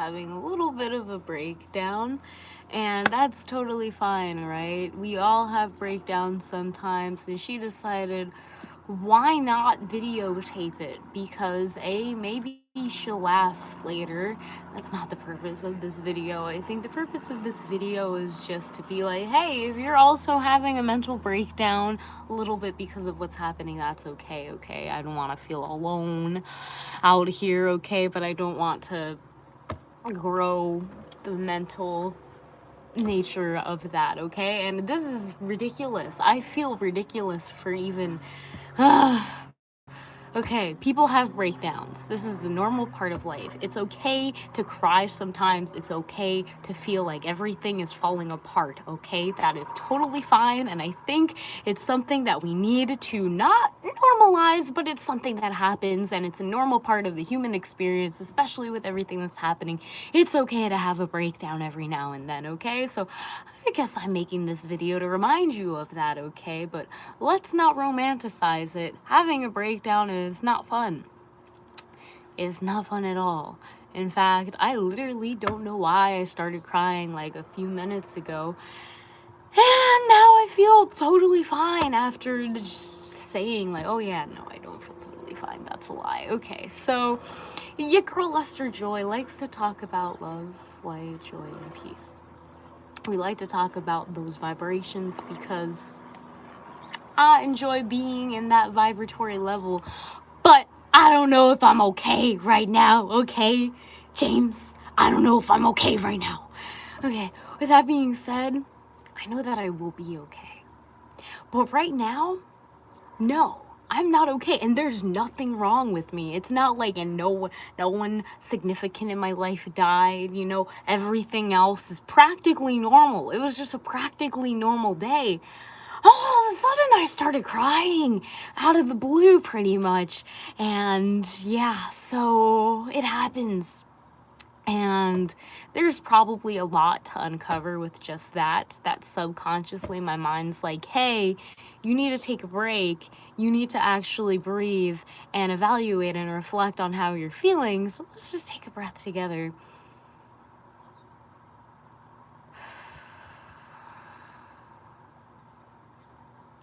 having a little bit of a breakdown, and that's totally fine, right? We all have breakdowns sometimes, and she decided, why not videotape it? Because maybe she'll laugh later. That's not the purpose of this video. I think the purpose of this video is just to be like, hey, if you're also having a mental breakdown a little bit because of what's happening, that's okay. Okay, I don't want to feel alone out here, okay, but I don't want to grow the mental nature of that, okay? And this is ridiculous. I feel ridiculous for even okay, people have breakdowns. This is a normal part of life. It's okay to cry sometimes. It's okay to feel like everything is falling apart, okay? That is totally fine, and I think it's something that we need to not normalize, but it's something that happens, and it's a normal part of the human experience, especially with everything that's happening. It's okay to have a breakdown every now and then, okay? So I guess I'm making this video to remind you of that, okay? But let's not romanticize it. Having a breakdown is not fun. It's not fun at all. In fact, I literally don't know why I started crying like a few minutes ago. And now I feel totally fine after just saying like, oh yeah, no, I don't feel totally fine. That's a lie. Okay, so your girl Esther Joy likes to talk about love, light, joy, and peace. We like to talk about those vibrations because I enjoy being in that vibratory level, but I don't know if I'm okay right now, okay? James, I don't know if I'm okay right now. Okay, with that being said, I know that I will be okay. But right now, no, I'm not okay, and there's nothing wrong with me. It's not like, and no one significant in my life died, you know, everything else is practically normal. It was just a practically normal day. All of a sudden I started crying out of the blue pretty much, and yeah, so it happens. And there's probably a lot to uncover with just that subconsciously my mind's like, hey, you need to take a break. You need to actually breathe and evaluate and reflect on how you're feeling. So let's just take a breath together.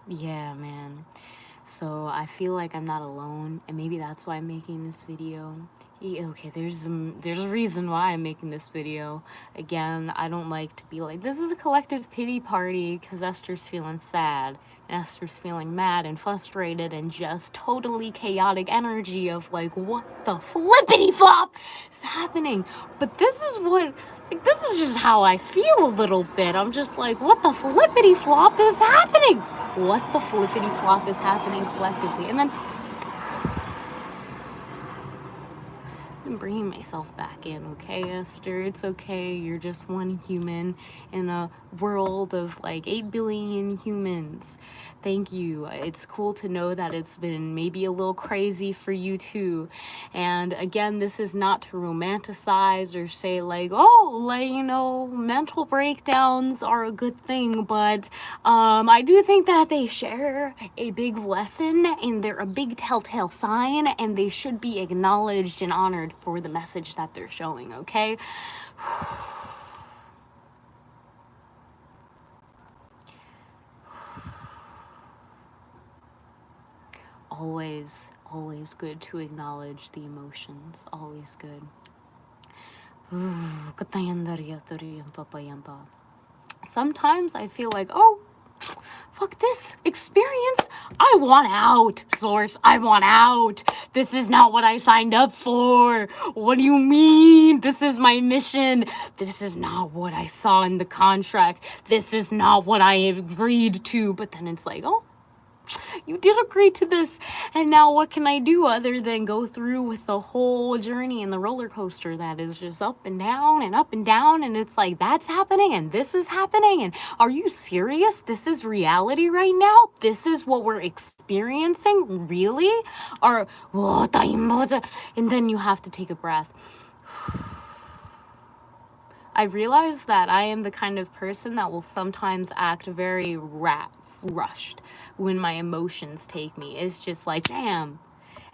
Yeah, man. So I feel like I'm not alone, and maybe that's why I'm making this video. Okay, there's a reason why I'm making this video. Again, I don't like to be like, this is a collective pity party because Esther's feeling sad, and Esther's feeling mad and frustrated and just totally chaotic energy of like, what the flippity flop is happening? But this is just how I feel a little bit. I'm just like, what the flippity flop is happening? What the flippity flop is happening collectively? And then I'm bringing myself back in, okay, Esther? It's okay. You're just one human in a world of like 8 billion humans. Thank you. It's cool to know that it's been maybe a little crazy for you too. And again, this is not to romanticize or say like, oh, like, you know, mental breakdowns are a good thing, but I do think that they share a big lesson and they're a big telltale sign, and they should be acknowledged and honored for the message that they're showing, okay? Always good to acknowledge the emotions. Always good. Sometimes I feel like, oh, fuck this experience. I want out, source. I want out. This is not what I signed up for. What do you mean? This is my mission. This is not what I saw in the contract. This is not what I agreed to. But then it's like, oh, you did agree to this, and now what can I do other than go through with the whole journey and the roller coaster that is just up and down and up and down, and it's like, that's happening and this is happening, and are you serious? This is reality right now? This is what we're experiencing? Really? Or, and then you have to take a breath. I realize that I am the kind of person that will sometimes act very rushed when my emotions take me. It's just like, damn,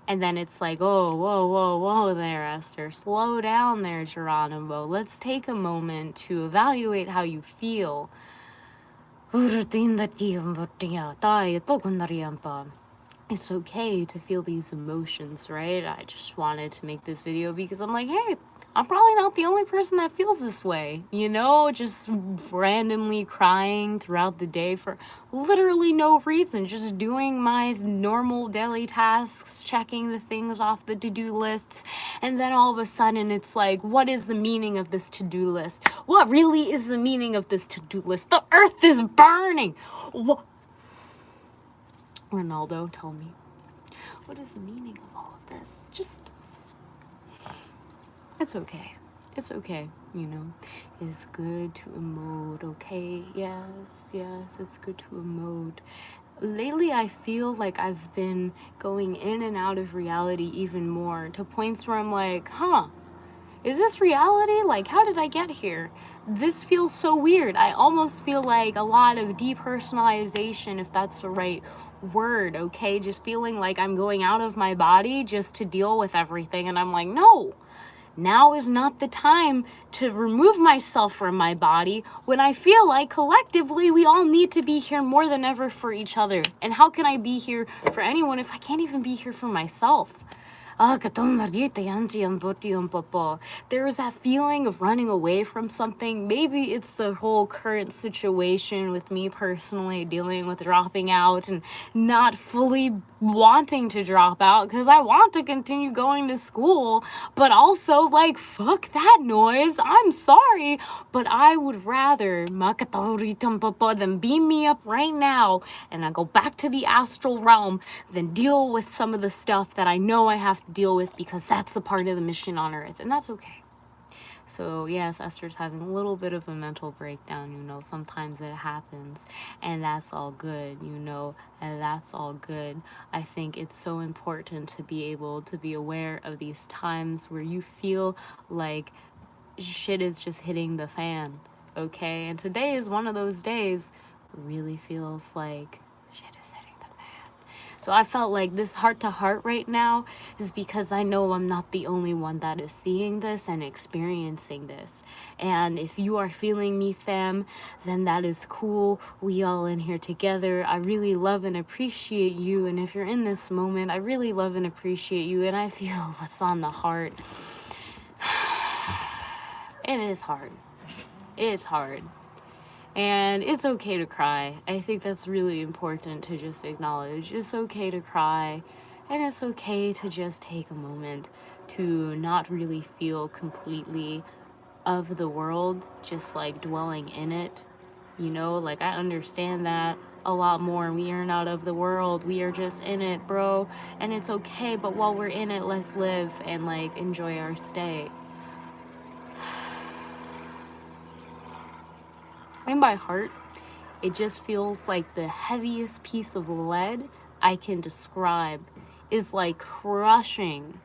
And then it's like, oh, whoa, whoa, whoa there, Esther. Slow down there, Geronimo. Let's take a moment to evaluate how you feel. It's okay to feel these emotions, right? I just wanted to make this video because I'm like, hey, I'm probably not the only person that feels this way, you know, just randomly crying throughout the day for literally no reason, just doing my normal daily tasks, checking the things off the to-do lists, and then all of a sudden it's like, what is the meaning of this to-do list? What really is the meaning of this to-do list? The earth is burning! Ronaldo, tell me, what is the meaning of all of this? Just, it's okay. It's okay, you know. It's good to emote, okay? Yes, it's good to emote. Lately, I feel like I've been going in and out of reality even more, to points where I'm like, is this reality? Like, how did I get here? This feels so weird. I almost feel like a lot of depersonalization, if that's the right word, okay? Just feeling like I'm going out of my body just to deal with everything. And I'm like, no, now is not the time to remove myself from my body when I feel like collectively we all need to be here more than ever for each other. And how can I be here for anyone if I can't even be here for myself? There was that feeling of running away from something. Maybe it's the whole current situation with me personally dealing with dropping out and not fully wanting to drop out because I want to continue going to school, but also like, fuck that noise. I'm sorry, but I would rather than beam me up right now and I go back to the astral realm than deal with some of the stuff that I know I have to deal with because that's a part of the mission on Earth, and that's okay. So yes, Esther's having a little bit of a mental breakdown, you know, sometimes it happens, and that's all good, you know, and that's all good. I think it's so important to be able to be aware of these times where you feel like shit is just hitting the fan, okay? And today is one of those days where it really feels like shit is hitting the fan. So I felt like this heart-to-heart right now is because I know I'm not the only one that is seeing this and experiencing this. And if you are feeling me, fam, then that is cool. We all in here together. I really love and appreciate you. And if you're in this moment, I really love and appreciate you. And I feel what's on the heart. It is hard. It's hard. And it's okay to cry. I think that's really important to just acknowledge. It's okay to cry, and it's okay to just take a moment to not really feel completely of the world, just like dwelling in it. You know, like I understand that a lot more. We are not of the world. We are just in it, bro. And it's okay, but while we're in it, let's live and like enjoy our stay. In my heart, it just feels like the heaviest piece of lead I can describe is like crushing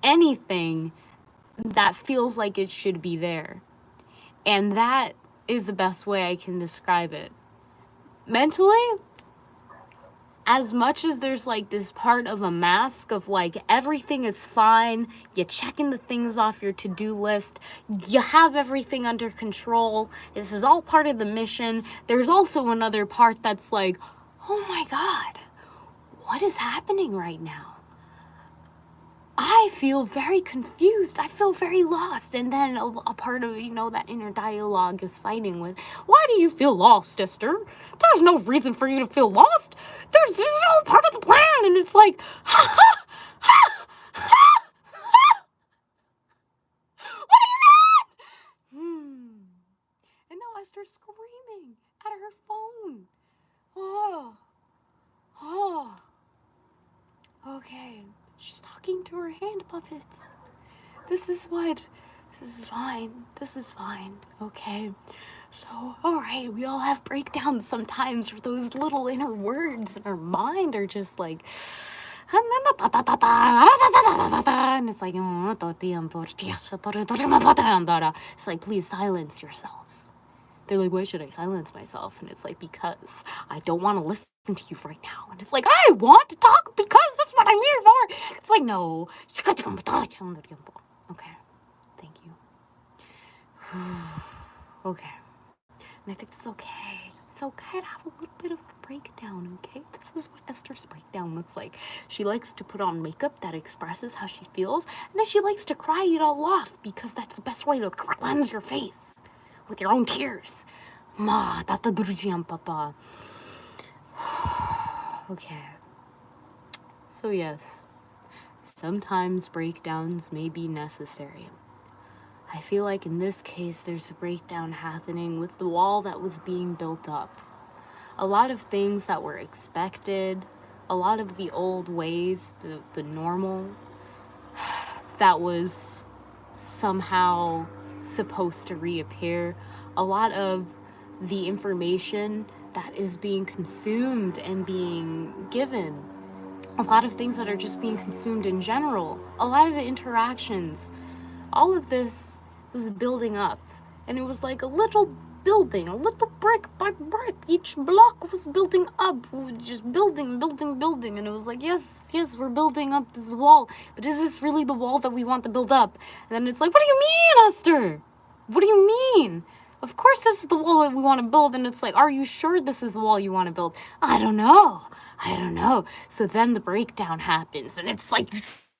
anything that feels like it should be there. And that is the best way I can describe it. Mentally, as much as there's like this part of a mask of like everything is fine, you're checking the things off your to-do list, you have everything under control, this is all part of the mission, there's also another part that's like, oh my God, what is happening right now? I feel very confused. I feel very lost. And then a part of, you know, that inner dialogue is fighting with, why do you feel lost, Esther? There's no reason for you to feel lost. There's no part of the plan. And it's like, ha, ha, ha, ha, ha. What do you mean? And now Esther's screaming at her phone. Oh. Okay. She's talking to her hand puppets. This is fine, okay? So, alright, we all have breakdowns sometimes where those little inner words in our mind are just like, and it's like, it's like, please silence yourselves. They're like, why should I silence myself? And it's like, because I don't want to listen to you right now. And it's like, I want to talk because that's what I'm here for. It's like, no. Okay, thank you. Okay. And I think it's okay. It's okay to have a little bit of a breakdown, okay? This is what Esther's breakdown looks like. She likes to put on makeup that expresses how she feels, and then she likes to cry it all off because that's the best way to cleanse your face with your own tears. Ma, tata durjian papa. Okay. So yes, sometimes breakdowns may be necessary. I feel like in this case, there's a breakdown happening with the wall that was being built up. A lot of things that were expected, a lot of the old ways, the normal, that was somehow supposed to reappear. A lot of the information that is being consumed and being given. A lot of things that are just being consumed in general. A lot of the interactions. All of this was building up, and it was like a little building, a little brick by brick. Each block was building up, just building, and it was like, yes, we're building up this wall, but is this really the wall that we want to build up? And then it's like, what do you mean, Esther? What do you mean? Of course this is the wall that we want to build. And it's like, are you sure this is the wall you want to build? I don't know. So then the breakdown happens, and it's like,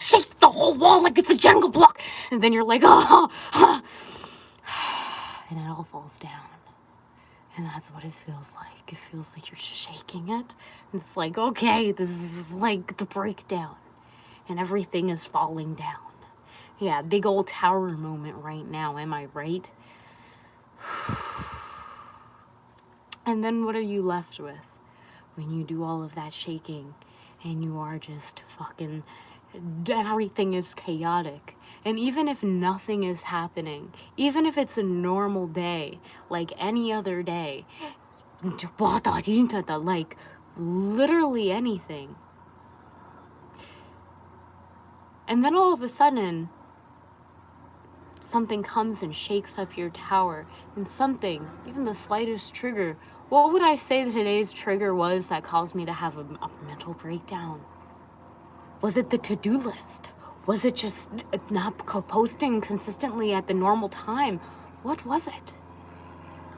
shake the whole wall like it's a Jenga block. And then you're like, and it all falls down. And that's what it feels like. It feels like you're shaking it. And it's like, okay, this is like the breakdown. And everything is falling down. Yeah, big old tower moment right now, am I right? And then what are you left with when you do all of that shaking and you are just fucking, everything is chaotic? And even if nothing is happening, even if it's a normal day, like any other day, like literally anything, and then all of a sudden, something comes and shakes up your tower, and something, even the slightest trigger. What would I say that today's trigger was that caused me to have a mental breakdown? Was it the to-do list? Was it just not posting consistently at the normal time? What was it?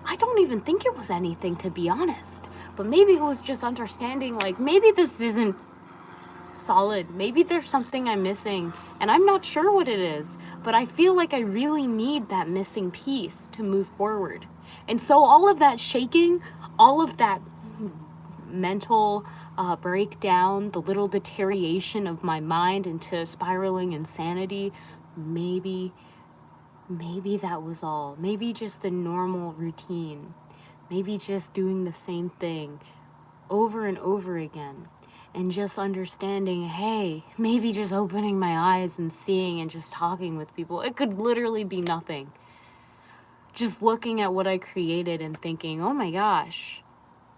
I don't even think it was anything, to be honest. But maybe it was just understanding, like, maybe this isn't solid. Maybe there's something I'm missing, and I'm not sure what it is, but I feel like I really need that missing piece to move forward. And so all of that shaking, all of that mental breakdown, the little deterioration of my mind into spiraling insanity, maybe that was all. Maybe just the normal routine. Maybe just doing the same thing over and over again. And just understanding, hey, maybe just opening my eyes and seeing and just talking with people. It could literally be nothing. Just looking at what I created and thinking, oh my gosh,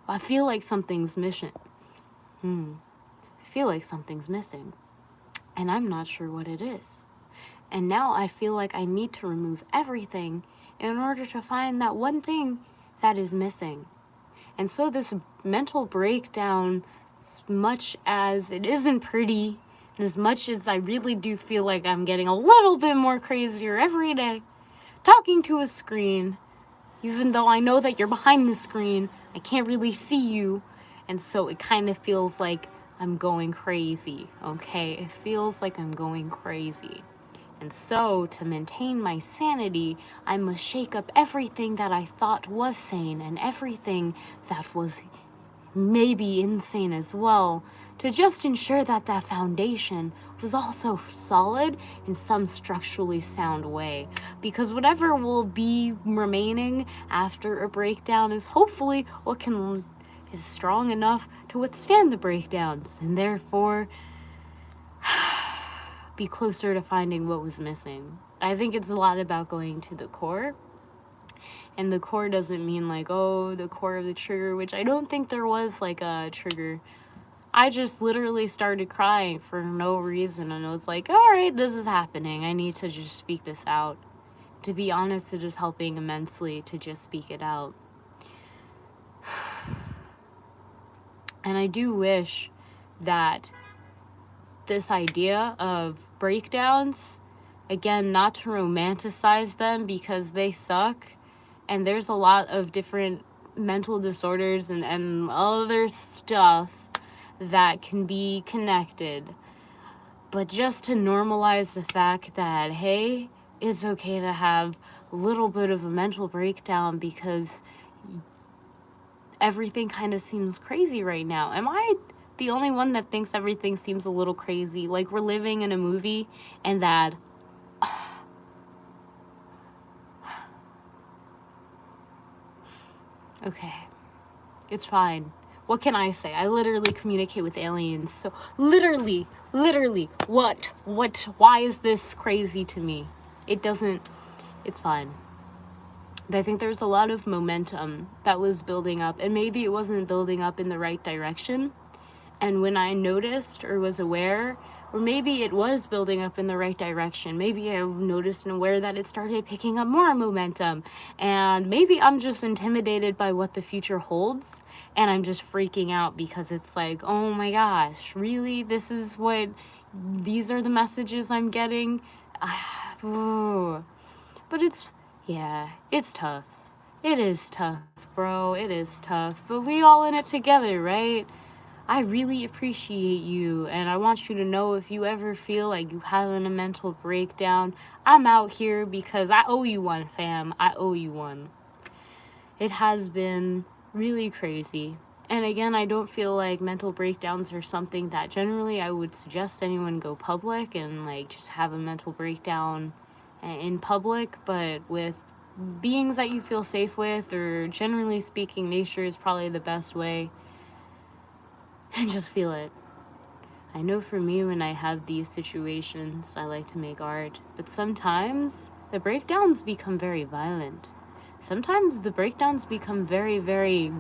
I feel like something's missing. I feel like something's missing. And I'm not sure what it is. And now I feel like I need to remove everything in order to find that one thing that is missing. And so this mental breakdown, as much as it isn't pretty, and as much as I really do feel like I'm getting a little bit more crazier every day, talking to a screen, even though I know that you're behind the screen, I can't really see you, and so it kind of feels like I'm going crazy, okay? It feels like I'm going crazy. And so, to maintain my sanity, I must shake up everything that I thought was sane and everything that was maybe insane as well, to just ensure that that foundation was also solid in some structurally sound way. Because whatever will be remaining after a breakdown is hopefully what is strong enough to withstand the breakdowns, and therefore be closer to finding what was missing. I think it's a lot about going to the core. And the core doesn't mean like, oh, the core of the trigger, which I don't think there was like a trigger. I just literally started crying for no reason. And it was like, all right, this is happening. I need to just speak this out. To be honest, it is helping immensely to just speak it out. And I do wish that this idea of breakdowns, again, not to romanticize them because they suck, and there's a lot of different mental disorders and other stuff that can be connected, but just to normalize the fact that, hey, it's okay to have a little bit of a mental breakdown because everything kind of seems crazy right now. Am I the only one that thinks everything seems a little crazy? Like we're living in a movie and that. Okay, it's fine. What can I say? I literally communicate with aliens. So literally, what? Why is this crazy to me? It doesn't, it's fine. I think there's a lot of momentum that was building up, and maybe it wasn't building up in the right direction. And when I noticed or was aware, or maybe it was building up in the right direction, maybe I noticed and aware that it started picking up more momentum. And maybe I'm just intimidated by what the future holds. And I'm just freaking out because it's like, oh my gosh, really? These are the messages I'm getting? But it's tough. It is tough, bro. It is tough. But we all in it together, right? I really appreciate you, and I want you to know if you ever feel like you having a mental breakdown, I'm out here because I owe you one, fam. I owe you one. It has been really crazy. And again, I don't feel like mental breakdowns are something that generally I would suggest anyone go public and like just have a mental breakdown in public, but with beings that you feel safe with, or generally speaking, nature is probably the best way. And just feel it. I know for me, when I have these situations, I like to make art, but sometimes the breakdowns become very violent. Sometimes the breakdowns become very, very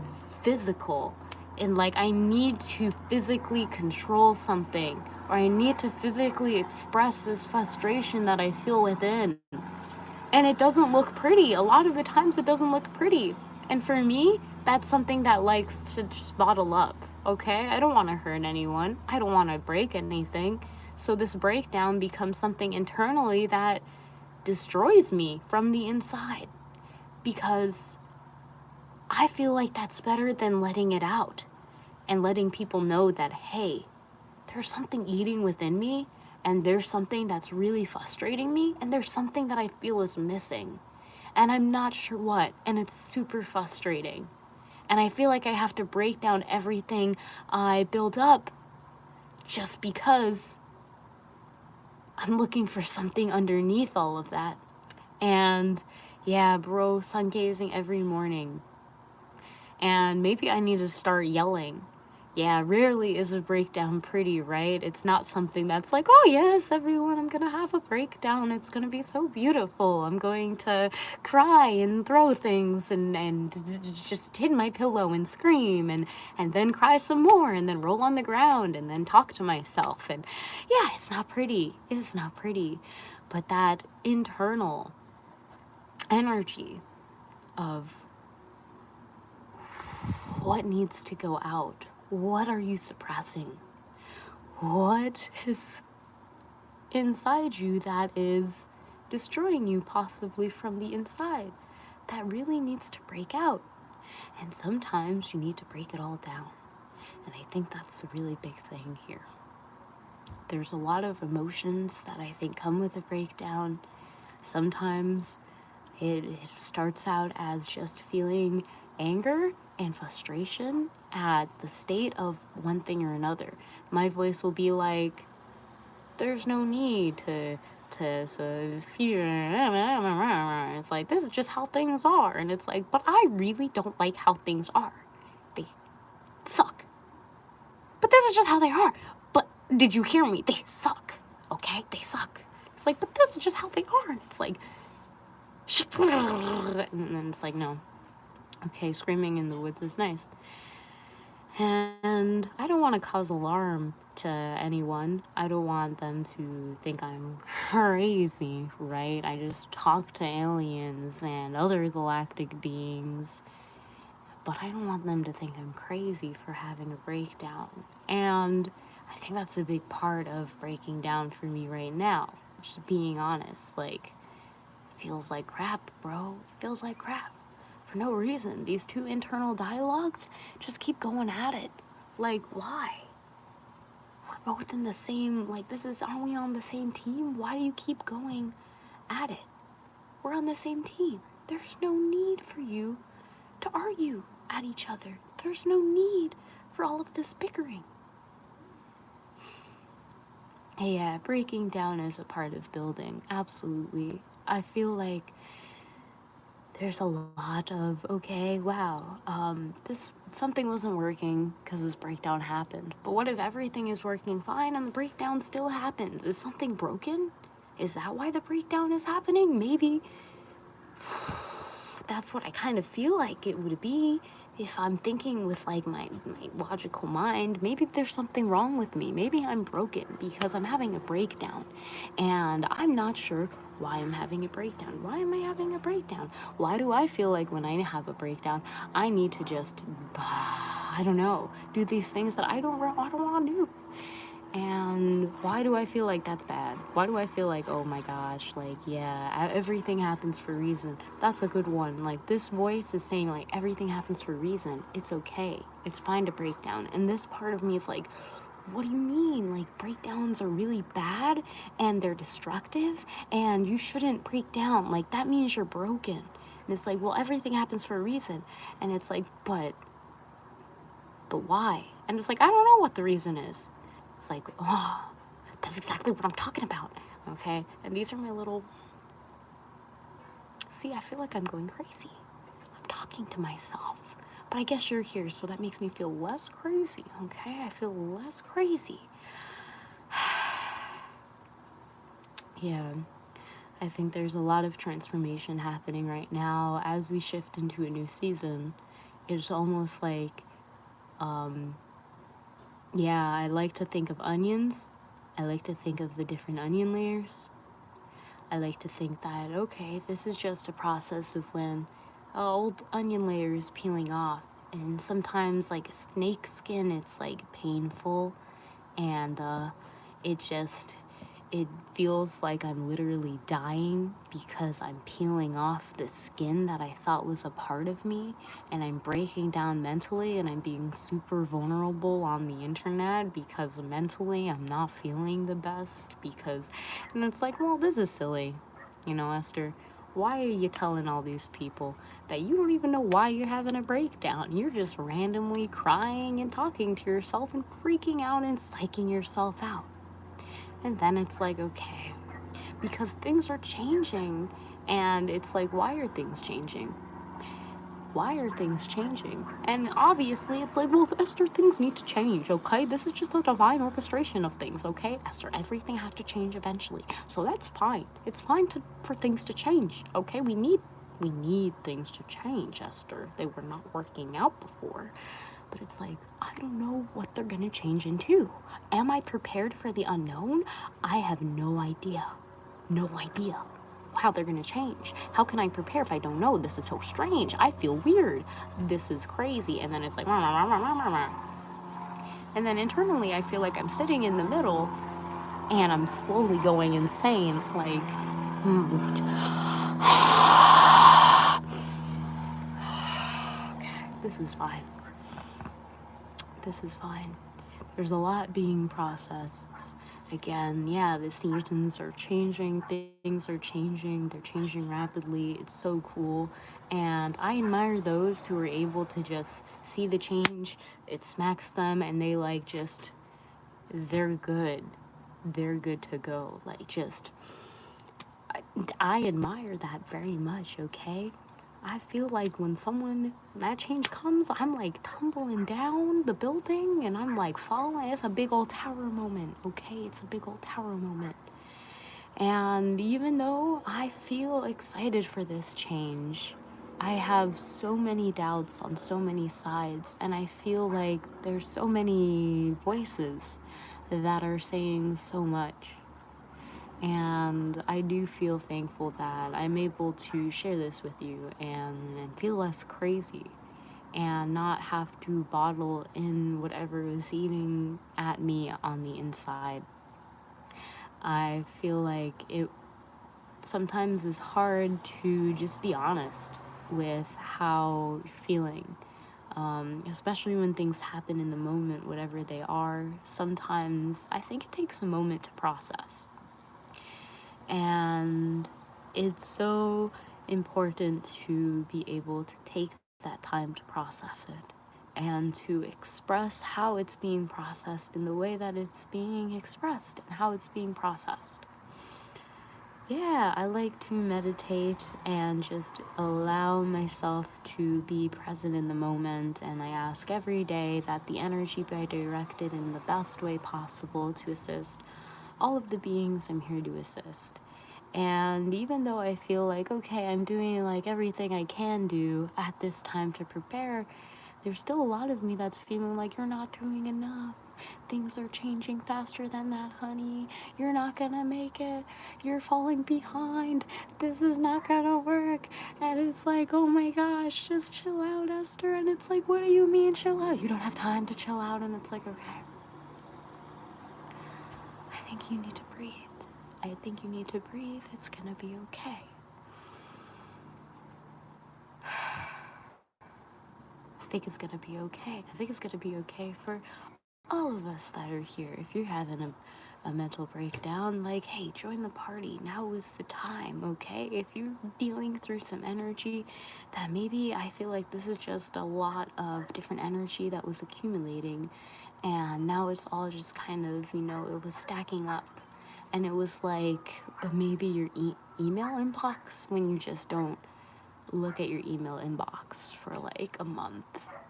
physical. And like I need to physically control something, or I need to physically express this frustration that I feel within. And it doesn't look pretty. A lot of the times it doesn't look pretty. And for me, that's something that likes to just bottle up, okay? I don't want to hurt anyone. I don't want to break anything. So this breakdown becomes something internally that destroys me from the inside. Because I feel like that's better than letting it out and letting people know that, hey, there's something eating within me, and there's something that's really frustrating me, and there's something that I feel is missing. And I'm not sure what, and it's super frustrating. And I feel like I have to break down everything I build up just because I'm looking for something underneath all of that. And yeah, bro, sun gazing every morning. And maybe I need to start yelling. Yeah, rarely is a breakdown pretty, right? It's not something that's like, oh yes, everyone, I'm gonna have a breakdown. It's gonna be so beautiful. I'm going to cry and throw things and just hit my pillow and scream and then cry some more and then roll on the ground and then talk to myself. And yeah, it's not pretty. It's not pretty. But that internal energy of what needs to go out. What are you suppressing? What is inside you that is destroying you possibly from the inside that really needs to break out? And sometimes you need to break it all down. And I think that's the really big thing here. There's a lot of emotions that I think come with a breakdown. Sometimes it starts out as just feeling anger and frustration at the state of one thing or another. My voice will be like, there's no need to fear. It's like, this is just how things are. And it's like, but I really don't like how things are. They suck. But this is just how they are. But did you hear me? They suck. Okay? They suck. It's like, but this is just how they are. And it's like, and then it's like, no. Okay, screaming in the woods is nice. And I don't want to cause alarm to anyone. I don't want them to think I'm crazy, right? I just talk to aliens and other galactic beings. but I don't want them to think I'm crazy for having a breakdown. And I think that's a big part of breaking down for me right now. Just being honest, like, it feels like crap, bro. It feels like crap. For no reason. These two internal dialogues just keep going at it. Like, why? We're both in the same, like, aren't we on the same team? Why do you keep going at it? We're on the same team. There's no need for you to argue at each other. There's no need for all of this bickering. Yeah, breaking down is a part of building. Absolutely. I feel like there's a lot of, okay, wow, something wasn't working because this breakdown happened. But what if everything is working fine and the breakdown still happens? Is something broken? Is that why the breakdown is happening? Maybe that's what I kind of feel like it would be if I'm thinking with like my logical mind. Maybe there's something wrong with me. Maybe I'm broken because I'm having a breakdown and I'm not sure why I'm having a breakdown. Why am I having a breakdown? Why do I feel like when I have a breakdown, I need to just, I don't know, do these things that I don't want to do? And why do I feel like that's bad? Why do I feel like, oh my gosh, like, yeah, everything happens for a reason? That's a good one. Like, this voice is saying, like, everything happens for a reason. It's okay. It's fine to break down. And this part of me is like, what do you mean? Like, breakdowns are really bad and they're destructive and you shouldn't break down. Like, that means you're broken. And it's like, well, everything happens for a reason. And it's like, but why? And it's like, I don't know what the reason is. It's like, oh, that's exactly what I'm talking about, okay? And these are my little... See, I feel like I'm going crazy. I'm talking to myself. But I guess you're here, so that makes me feel less crazy, okay? I feel less crazy. Yeah, I think there's a lot of transformation happening right now as we shift into a new season. It's almost like, yeah, I like to think of onions. I like to think of the different onion layers. I like to think that, okay, this is just a process of when old onion layer is peeling off. And sometimes, like a snake skin, it's like painful. And it feels like I'm literally dying because I'm peeling off the skin that I thought was a part of me, and I'm breaking down mentally, and I'm being super vulnerable on the internet because mentally I'm not feeling the best and it's like, well, this is silly, Esther. Why are you telling all these people that you don't even know why you're having a breakdown? You're just randomly crying and talking to yourself and freaking out and psyching yourself out. And then it's like, okay, because things are changing. And it's like, why are things changing? Why are things changing? And obviously it's like, well, Esther, things need to change, okay? This is just a divine orchestration of things, okay? Esther, everything has to change eventually. So that's fine. It's fine for things to change, okay? We need things to change, Esther. They were not working out before. But it's like, I don't know what they're gonna change into. Am I prepared for the unknown? I have no idea. No idea how they're gonna change. How can I prepare if I don't know? This is so strange. I feel weird. This is crazy. And then it's like, and then internally I feel like I'm sitting in the middle and I'm slowly going insane. Like, this is fine. This is fine. There's a lot being processed. Again, yeah, the seasons are changing, things are changing, they're changing rapidly. It's so cool. And I admire those who are able to just see the change, it smacks them, and they they're good. They're good to go. I admire that very much, okay? I feel like when that change comes, I'm like tumbling down the building and I'm like falling. It's a big old tower moment, okay? It's a big old tower moment. And even though I feel excited for this change, I have so many doubts on so many sides, and I feel like there's so many voices that are saying so much. And I do feel thankful that I'm able to share this with you and feel less crazy. and not have to bottle in whatever is eating at me on the inside. I feel like it sometimes is hard to just be honest with how you're feeling, especially when things happen in the moment, whatever they are. Sometimes I think it takes a moment to process. And it's so important to be able to take that time to process it and to express how it's being processed in the way that it's being expressed and how it's being processed. Yeah, I like to meditate and just allow myself to be present in the moment, and I ask every day that the energy be directed in the best way possible to assist all of the beings I'm here to assist. And even though I feel like, okay, I'm doing like everything I can do at this time to prepare, there's still a lot of me that's feeling like you're not doing enough. Things are changing faster than that, honey. You're not gonna make it. You're falling behind. This is not gonna work. And it's like, oh my gosh, just chill out, Esther. And it's like, what do you mean chill out? You don't have time to chill out. And it's like, okay, I think you need to breathe. I think you need to breathe. It's gonna be okay. I think it's gonna be okay. I think it's gonna be okay for all of us that are here. If you're having a mental breakdown, like, hey, join the party. Now is the time, okay? If you're dealing through some energy that maybe I feel like this is just a lot of different energy that was accumulating, and now it's all just kind of, it was stacking up. And it was like maybe your email inbox when you just don't look at your email inbox for like a month,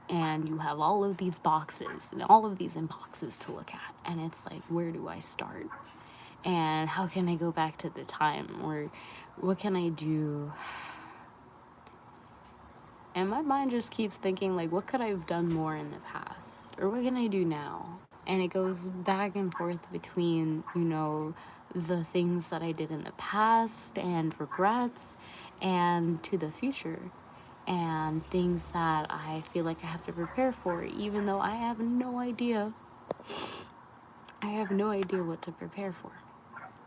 and you have all of these boxes and all of these inboxes to look at, and it's like, where do I start? And how can I go back to the time? Or what can I do? And my mind just keeps thinking, like, what could I have done more in the past? Or what can I do now? And it goes back and forth between, the things that I did in the past and regrets, and to the future, and things that I feel like I have to prepare for, even though I have no idea. I have no idea what to prepare for.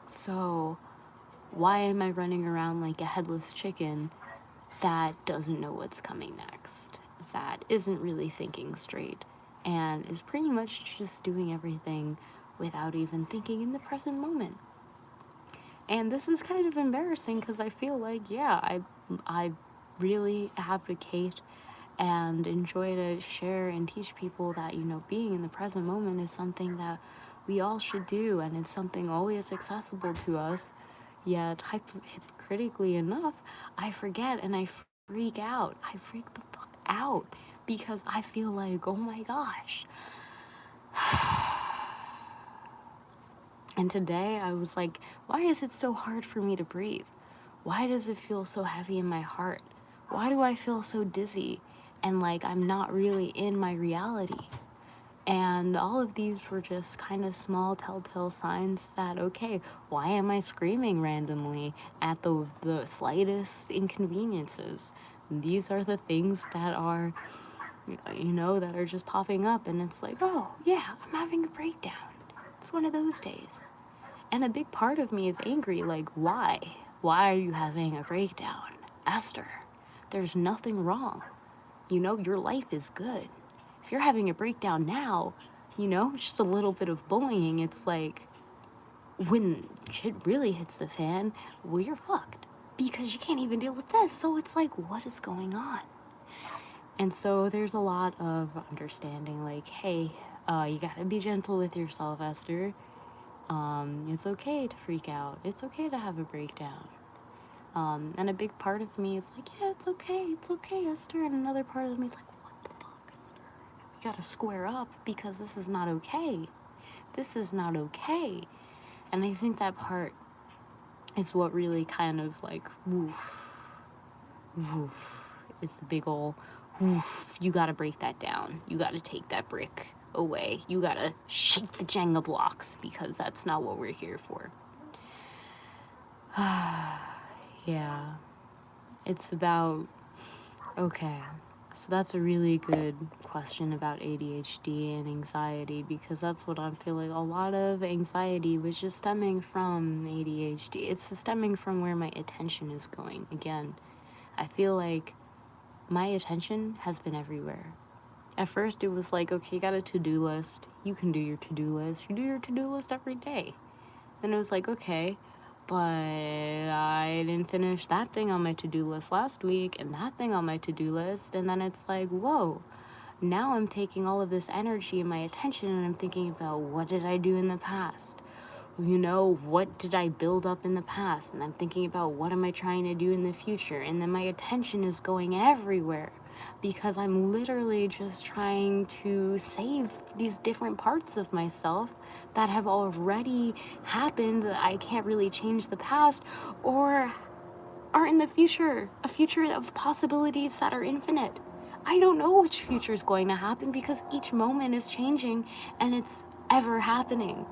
So why am I running around like a headless chicken that doesn't know what's coming next, that isn't really thinking straight, and is pretty much just doing everything without even thinking in the present moment? And this is kind of embarrassing because I feel like, yeah, I really advocate and enjoy to share and teach people that, being in the present moment is something that we all should do, and it's something always accessible to us. Yet, hypocritically enough, I forget and I freak out. I freak the fuck out because I feel like, oh my gosh. And today I was like, why is it so hard for me to breathe? Why does it feel so heavy in my heart? Why do I feel so dizzy and like I'm not really in my reality? And all of these were just kind of small telltale signs that, okay, why am I screaming randomly at the slightest inconveniences? These are the things that are, that are just popping up, and it's like, oh, yeah, I'm having a breakdown. It's one of those days. And a big part of me is angry, like, why? Why are you having a breakdown? Esther, there's nothing wrong. Your life is good. If you're having a breakdown now, just a little bit of bullying, it's like, when shit really hits the fan, well, you're fucked. Because you can't even deal with this. So it's like, what is going on? And so there's a lot of understanding, like, hey, you gotta be gentle with yourself, Esther. It's okay to freak out. It's okay to have a breakdown. And a big part of me is like, yeah, it's okay, Esther. And another part of me is like, what the fuck, Esther? We gotta square up because this is not okay. This is not okay. And I think that part is what really kind of like, woof, woof. It's the big ol' woof. You gotta break that down. You gotta take that brick away. You gotta shake the Jenga blocks because that's not what we're here for. Yeah. It's about, okay, So that's a really good question about ADHD and anxiety, because that's what I'm feeling. A lot of anxiety was just stemming from ADHD. It's stemming from where my attention is going. Again, I feel like my attention has been everywhere. At first, it was like, okay, you got a to-do list. You can do your to-do list. You do your to-do list every day. And it was like, okay, but I didn't finish that thing on my to-do list last week and that thing on my to-do list. And then it's like, whoa, now I'm taking all of this energy and my attention and I'm thinking about, what did I do in the past? You know, what did I build up in the past? And I'm thinking about, what am I trying to do in the future? And then my attention is going everywhere because I'm literally just trying to save these different parts of myself that have already happened, that I can't really change the past, or are in the future, a future of possibilities that are infinite. I don't know which future is going to happen because each moment is changing and it's ever happening.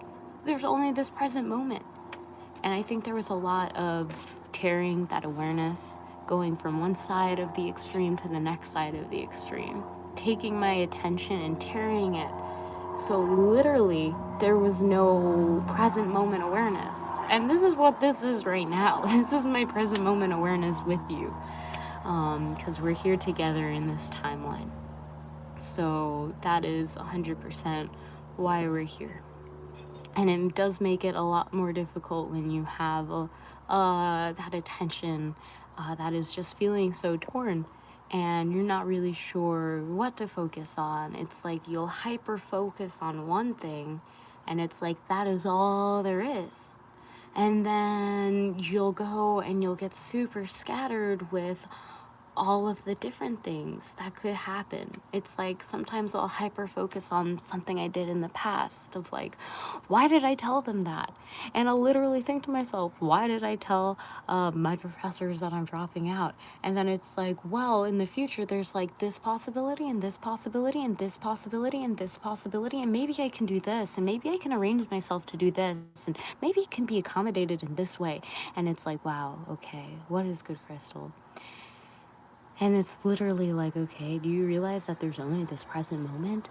There's only this present moment. And I think there was a lot of tearing that awareness, going from one side of the extreme to the next side of the extreme, taking my attention and tearing it. So literally, there was no present moment awareness. And this is what this is right now. This is my present moment awareness with you. Because we're here together in this timeline. So that is 100% why we're here. And it does make it a lot more difficult when you have that attention that is just feeling so torn and you're not really sure what to focus on. It's like you'll hyper focus on one thing and it's like that is all there is. And then you'll go and you'll get super scattered with all of the different things that could happen. It's like sometimes I'll hyper focus on something I did in the past of like, why did I tell them that? And I'll literally think to myself, why did I tell my professors that I'm dropping out? And then it's like, well, in the future, there's like this possibility and this possibility and this possibility and this possibility. And maybe I can do this. And maybe I can arrange myself to do this. And maybe it can be accommodated in this way. And it's like, wow, okay, what is good, Crystal? And it's literally like, okay, do you realize that there's only this present moment?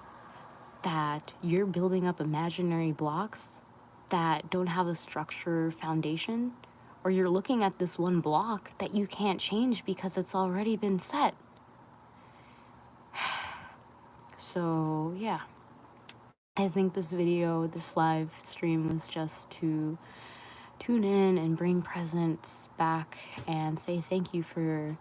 That you're building up imaginary blocks that don't have a structure foundation? Or you're looking at this one block that you can't change because it's already been set. So, yeah. I think this video, this live stream was just to tune in and bring presence back and say thank you for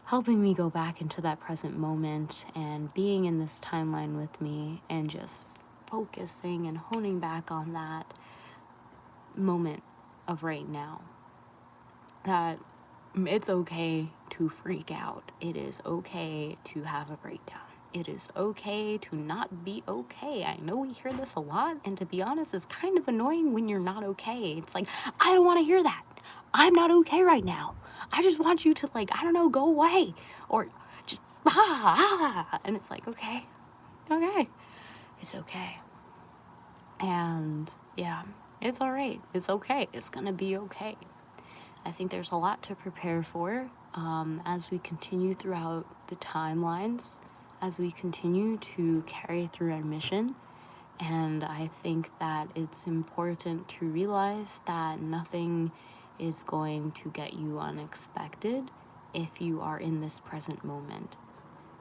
helping me go back into that present moment and being in this timeline with me and just focusing and honing back on that moment of right now. That it's okay to freak out. It is okay to have a breakdown. It is okay to not be okay. I know we hear this a lot, and to be honest, it's kind of annoying when you're not okay. It's like, I don't want to hear that. I'm not okay right now. I just want you to, like, I don't know, go away. Or just, and it's like, okay. It's okay. And, yeah, it's all right. It's okay. It's going to be okay. I think there's a lot to prepare for as we continue throughout the timelines, as we continue to carry through our mission. And I think that it's important to realize that nothing is going to get you unexpected if you are in this present moment.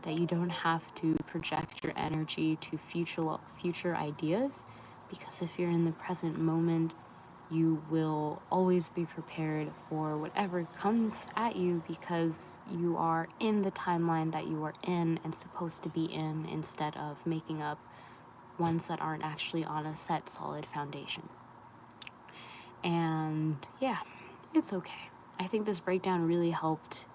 That you don't have to project your energy to future ideas, because if you're in the present moment, you will always be prepared for whatever comes at you because you are in the timeline that you are in and supposed to be in, instead of making up ones that aren't actually on a set, solid foundation. And yeah, it's okay. I think this breakdown really helped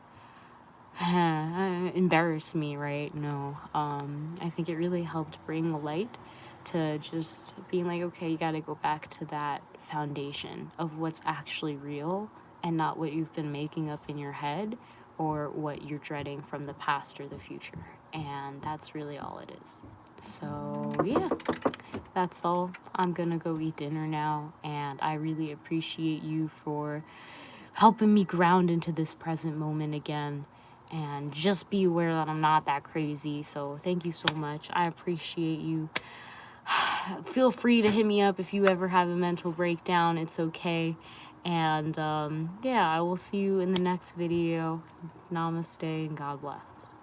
embarrass me, right? No. I think it really helped bring the light to just being like, okay, you got to go back to that foundation of what's actually real and not what you've been making up in your head or what you're dreading from the past or the future. And that's really all it is. So, yeah, that's all. I'm gonna go eat dinner now, and I really appreciate you for helping me ground into this present moment again. and just be aware that I'm not that crazy. So thank you so much. I appreciate you. Feel free to hit me up if you ever have a mental breakdown. It's okay. And yeah, I will see you in the next video. Namaste and God bless.